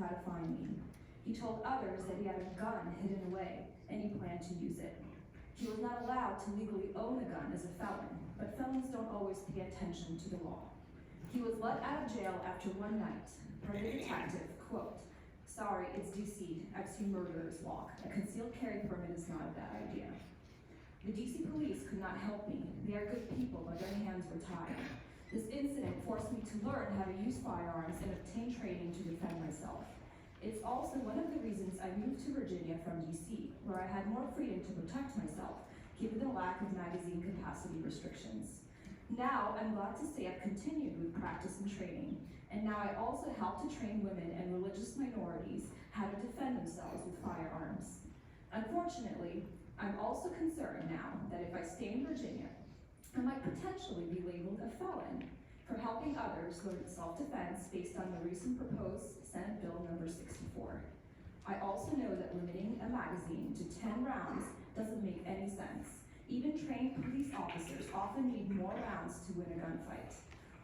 how to find me. He told others that he had a gun hidden away, and he planned to use it. He was not allowed to legally own a gun as a felon, but felons don't always pay attention to the law. He was let out of jail after one night, per the detective, quote, "Sorry, it's DC. I've seen murderers walk. A concealed carry permit is not a bad idea." The DC police could not help me. They are good people, but their hands were tied. This incident forced me to learn how to use firearms and obtain training to defend myself. It's also one of the reasons I moved to Virginia from DC, where I had more freedom to protect myself, given the lack of magazine capacity restrictions. Now, I'm glad to say I've continued with practice and training, and now I also help to train women and religious minorities how to defend themselves with firearms. Unfortunately, I'm also concerned now that if I stay in Virginia, I might potentially be labeled a felon for helping others learn self-defense based on the recent proposed Senate Bill number 64. I also know that limiting a magazine to 10 rounds doesn't make any sense. Even trained police officers often need more rounds to win a gunfight.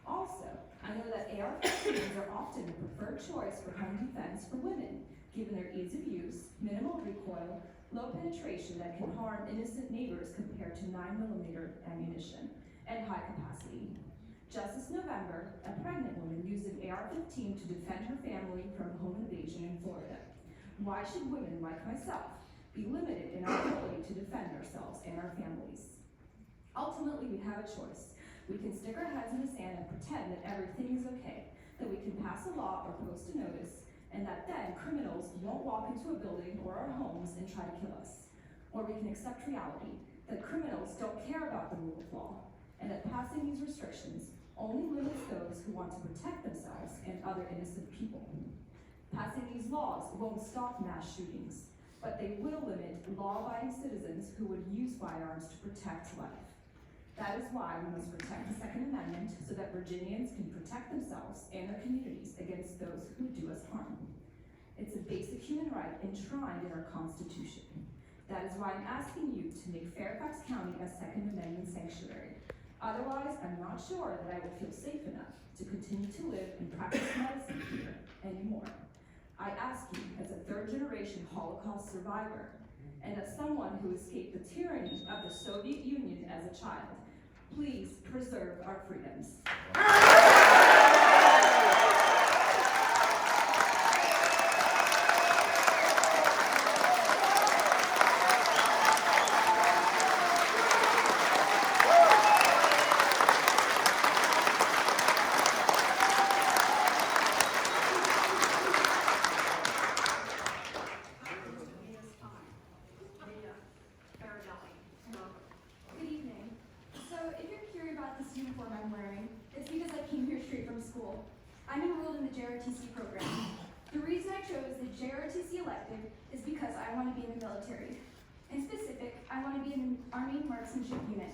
Also, I know that AR-15s are often the preferred choice for home defense for women, given their ease of use, minimal recoil, low penetration that can harm innocent neighbors compared to 9mm ammunition, and high capacity. Just this November, a pregnant woman used an AR-15 to defend her family from a home invasion in Florida. Why should women like myself be limited in our ability to defend ourselves and our families? Ultimately, we have a choice. We can stick our heads in the sand and pretend that everything is okay, that we can pass a law or post a notice, and that then criminals won't walk into a building or our homes and try to kill us. Or we can accept reality, that criminals don't care about the rule of law, and that passing these restrictions only limits those who want to protect themselves and other innocent people. Passing these laws won't stop mass shootings, but they will limit law-abiding citizens who would use firearms to protect life. That is why we must protect the Second Amendment so that Virginians can protect themselves and their communities against those who do us harm. It's a basic human right enshrined in our Constitution. That is why I'm asking you to make Fairfax County a Second Amendment sanctuary. Otherwise, I'm not sure that I will feel safe enough to continue to live and practice medicine here anymore. I ask you, as a third-generation Holocaust survivor, and as someone who escaped the tyranny of the Soviet Union as a child, please preserve our freedoms. I'm enrolled in the JROTC program. The reason I chose the JROTC elective is because I want to be in the military. In specific, I want to be in the Army Marksmanship Unit.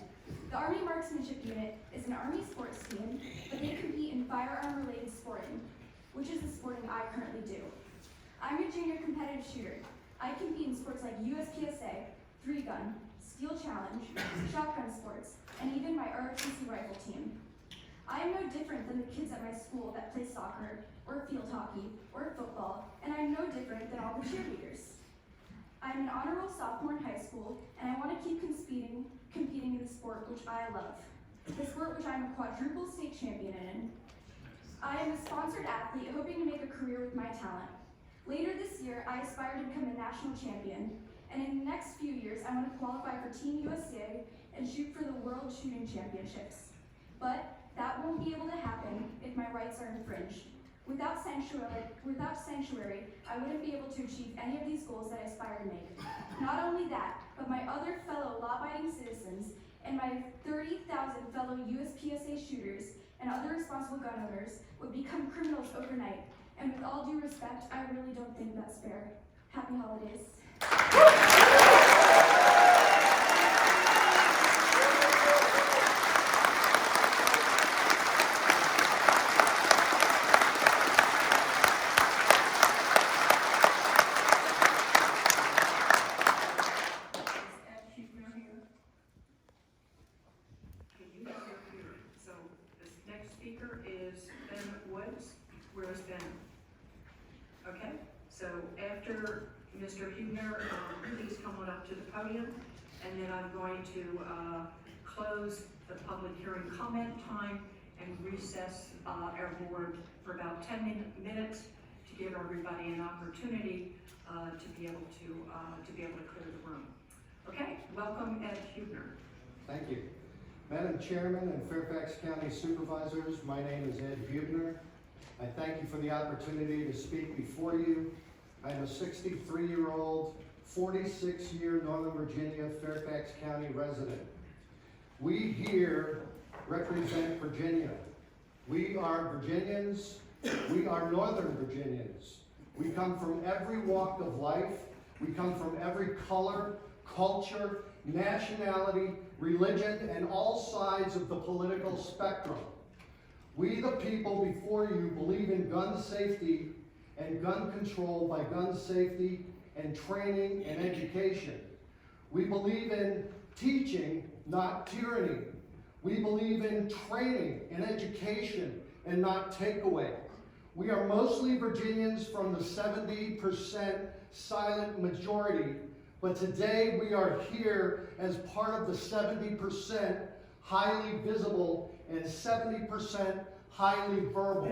The Army Marksmanship Unit is an Army sports team, but they compete in firearm-related sporting, which is the sporting I currently do. I'm a junior competitive shooter. I compete in sports like USPSA, 3-gun, steel challenge, shotgun sports, and even my ROTC rifle team. I am no different than the kids at my school that play soccer, or field hockey, or football, and I'm no different than all the cheerleaders. I'm an honor roll sophomore in high school, and I want to keep competing in the sport which I love, the sport which I'm a quadruple state champion in. I am a sponsored athlete hoping to make a career with my talent. Later this year, I aspire to become a national champion, and in the next few years, I want to qualify for Team USA and shoot for the World Shooting Championships. But that won't be able to happen if my rights are infringed. Without sanctuary, I wouldn't be able to achieve any of these goals that I aspire to make. Not only that, but my other fellow law-abiding citizens and my 30,000 fellow USPSA shooters and other responsible gun owners would become criminals overnight. And with all due respect, I really don't think that's fair. Happy holidays. Speaker is Ben Woods. Where's Ben? Okay. So after Mr. Huebner, please come on up to the podium, and then I'm going to close the public hearing comment time and recess our board for about 10 minutes to give everybody an opportunity to be able to clear the room. Okay, welcome Ed Huebner. Thank you. Madam Chairman and Fairfax County Supervisors, my name is Ed Huebner. I thank you for the opportunity to speak before you. I'm a 63-year-old, 46-year Northern Virginia, Fairfax County resident. We here represent Virginia. We are Virginians. We are Northern Virginians. We come from every walk of life. We come from every color, culture, nationality, religion, and all sides of the political spectrum. We, the people before you, believe in gun safety and gun control by gun safety and training and education. We believe in teaching, not tyranny. We believe in training and education and not takeaway. We are mostly Virginians from the 70% silent majority, but today we are here as part of the 70% highly visible and 70% highly verbal.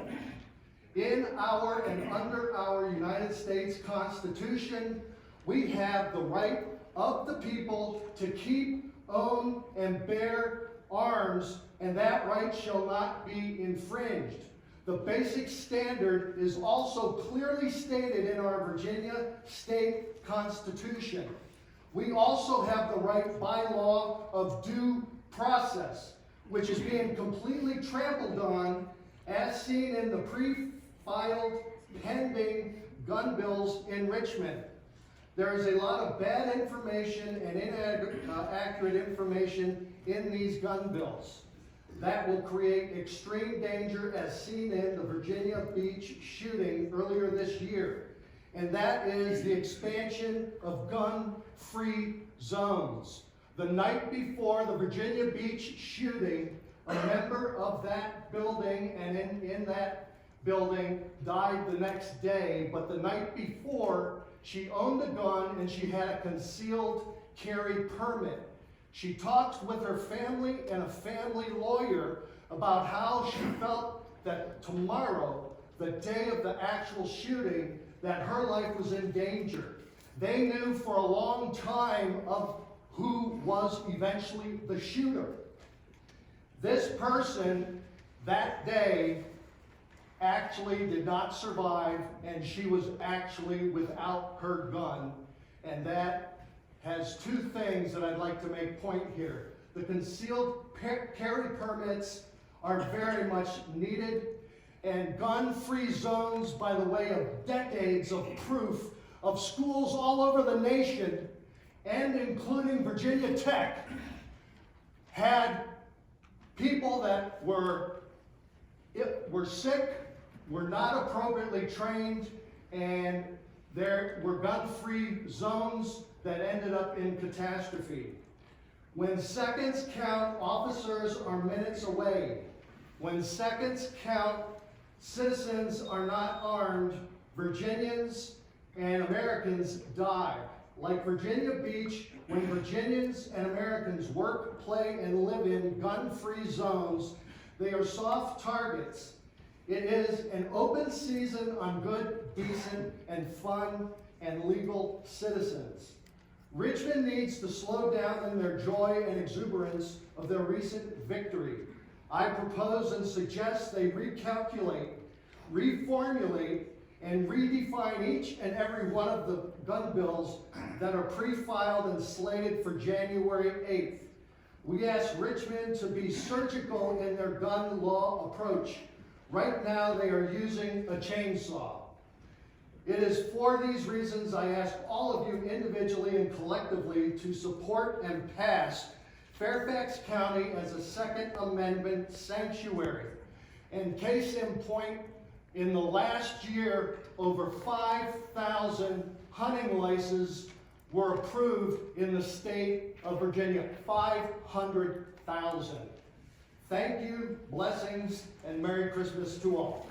In our and under our United States Constitution, we have the right of the people to keep, own, and bear arms, and that right shall not be infringed. The basic standard is also clearly stated in our Virginia State Constitution. We also have the right by law of due process, which is being completely trampled on as seen in the pre-filed pending gun bills in Richmond. There is a lot of bad information and inaccurate information in these gun bills. That will create extreme danger as seen in the Virginia Beach shooting earlier this year. And that is the expansion of gun-free zones. The night before the Virginia Beach shooting, a member of that building and in that building died the next day, but the night before, she owned a gun and she had a concealed carry permit. She talked with her family and a family lawyer about how she felt that tomorrow, the day of the actual shooting, that her life was in danger. They knew for a long time of who was eventually the shooter. This person that day actually did not survive, and she was actually without her gun, and that has two things that I'd like to make point here. The concealed carry permits are very much needed, and gun-free zones, by the way of decades of proof of schools all over the nation, and including Virginia Tech, had people that were sick, were not appropriately trained, and there were gun-free zones that ended up in catastrophe. When seconds count, officers are minutes away. When seconds count, citizens are not armed. Virginians and Americans die. Like Virginia Beach, when Virginians and Americans work, play, and live in gun-free zones, they are soft targets. It is an open season on good, decent, and fun and legal citizens. Richmond needs to slow down in their joy and exuberance of their recent victory. I propose and suggest they recalculate, reformulate, and redefine each and every one of the gun bills that are pre-filed and slated for January 8th. We ask Richmond to be surgical in their gun law approach. Right now they are using a chainsaw. It is for these reasons I ask all of you individually and collectively to support and pass Fairfax County as a Second Amendment sanctuary. And case in point, in the last year, over 5,000 hunting licenses were approved in the state of Virginia. 500,000. Thank you, blessings, and Merry Christmas to all.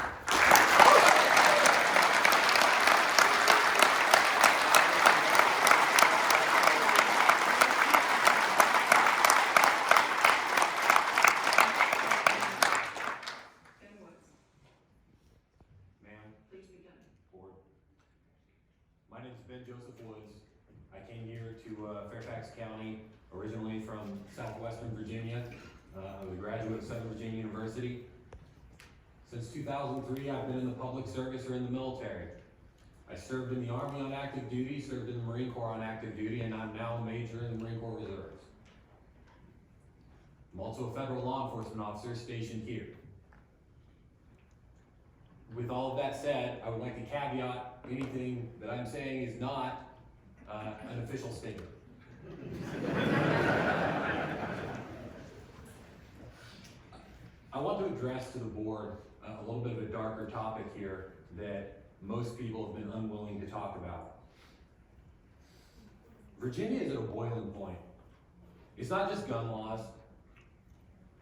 name's Ben Joseph Woods. I came here to Fairfax County, originally from southwestern Virginia. I'm a graduate of Southern Virginia University. Since 2003, I've been in the public service or in the military. I served in the Army on active duty, served in the Marine Corps on active duty, and I'm now a major in the Marine Corps Reserves. I'm also a federal law enforcement officer stationed here. With all of that said, I would like to caveat anything that I'm saying is not an official statement. I want to address to the board a little bit of a darker topic here that most people have been unwilling to talk about. Virginia is at a boiling point. It's not just gun laws,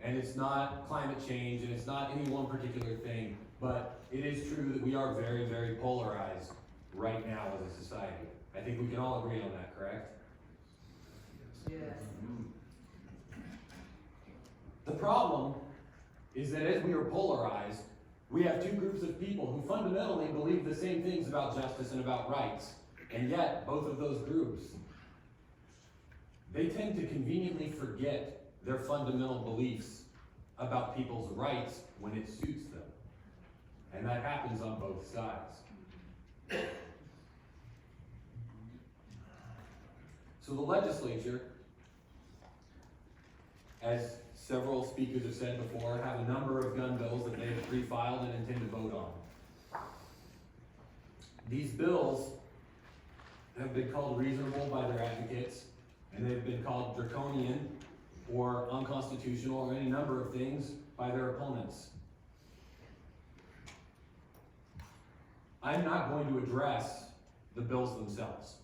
and it's not climate change, and it's not any one particular thing, but it is true that we are very, very polarized right now as a society. I think we can all agree on that, correct? Yes. The problem is that as we are polarized, we have two groups of people who fundamentally believe the same things about justice and about rights, and yet both of those groups, they tend to conveniently forget their fundamental beliefs about people's rights when it suits them. And that happens on both sides. So the legislature, as several speakers have said before, have a number of gun bills that they have pre-filed and intend to vote on. These bills have been called reasonable by their advocates, and they've been called draconian or unconstitutional or any number of things by their opponents. I'm not going to address the bills themselves.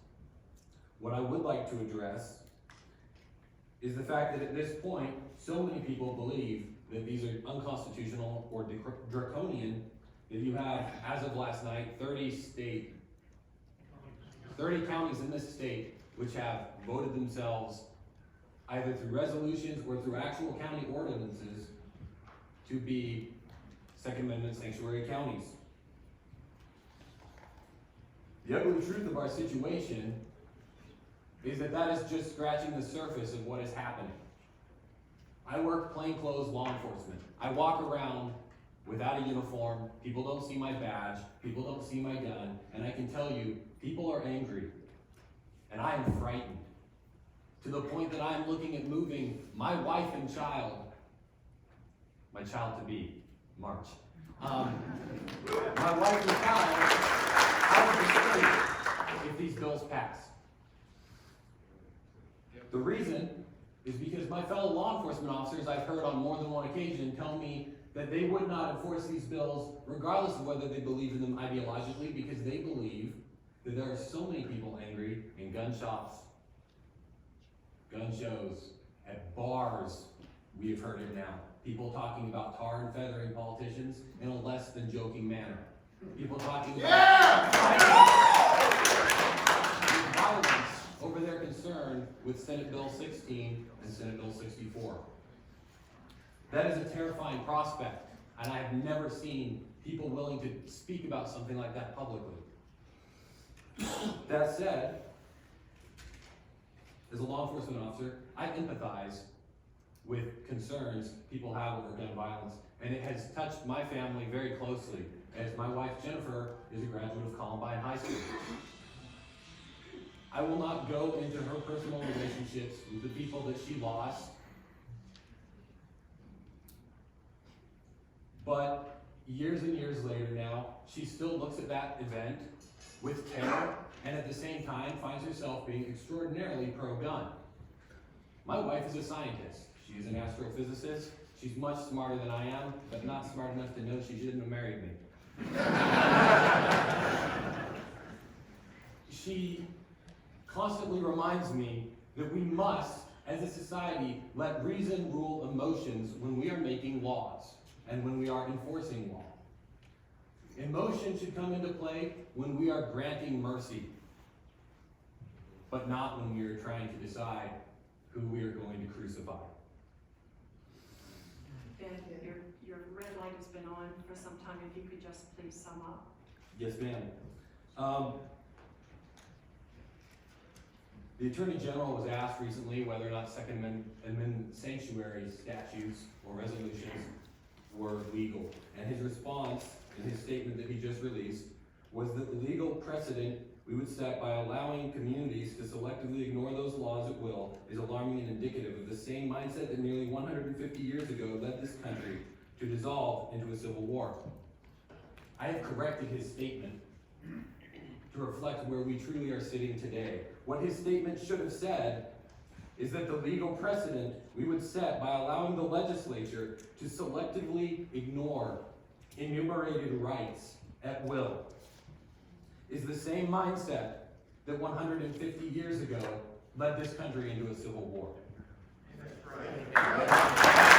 What I would like to address is the fact that at this point, so many people believe that these are unconstitutional or draconian that you have, as of last night, 30 counties in this state which have voted themselves either through resolutions or through actual county ordinances to be Second Amendment sanctuary counties. The ugly truth of our situation is that that is just scratching the surface of what is happening. I work plainclothes law enforcement. I walk around without a uniform. People don't see my badge. People don't see my gun. And I can tell you, people are angry. And I am frightened. To the point that I am looking at moving my wife and child, my child to be, March. My wife and child out of the state if these bills pass. The reason is because my fellow law enforcement officers, I've heard on more than one occasion, tell me that they would not enforce these bills regardless of whether they believe in them ideologically, because they believe that there are so many people angry in gun shops, gun shows, at bars. We have heard it now. People talking about tar and feathering politicians in a less than joking manner. People talking about violence over their concern with Senate Bill 16 and Senate Bill 64. That is a terrifying prospect, and I have never seen people willing to speak about something like that publicly. That said, as a law enforcement officer, I empathize with concerns people have over gun violence, and it has touched my family very closely, as my wife Jennifer is a graduate of Columbine High School. I will not go into her personal relationships with the people that she lost, but years and years later now, she still looks at that event with terror, and at the same time finds herself being extraordinarily pro-gun. My wife is a scientist. She is an astrophysicist. She's much smarter than I am, but not smart enough to know she shouldn't have married me. She constantly reminds me that we must, as a society, let reason rule emotions when we are making laws and when we are enforcing law. Emotion should come into play when we are granting mercy, but not when we are trying to decide who we are going to crucify. Ben, your red light has been on for some time. If you could just please sum up. Yes, ma'am. The Attorney General was asked recently whether or not Second Amendment sanctuary statutes or resolutions were legal. And his response in his statement that he just released was that the legal precedent we would set by allowing communities to selectively ignore those laws at will is alarming and indicative of the same mindset that nearly 150 years ago led this country to dissolve into a civil war. I have corrected his statement to reflect where we truly are sitting today. What his statement should have said is that the legal precedent we would set by allowing the legislature to selectively ignore enumerated rights at will is the same mindset that 150 years ago led this country into a civil war. That's right.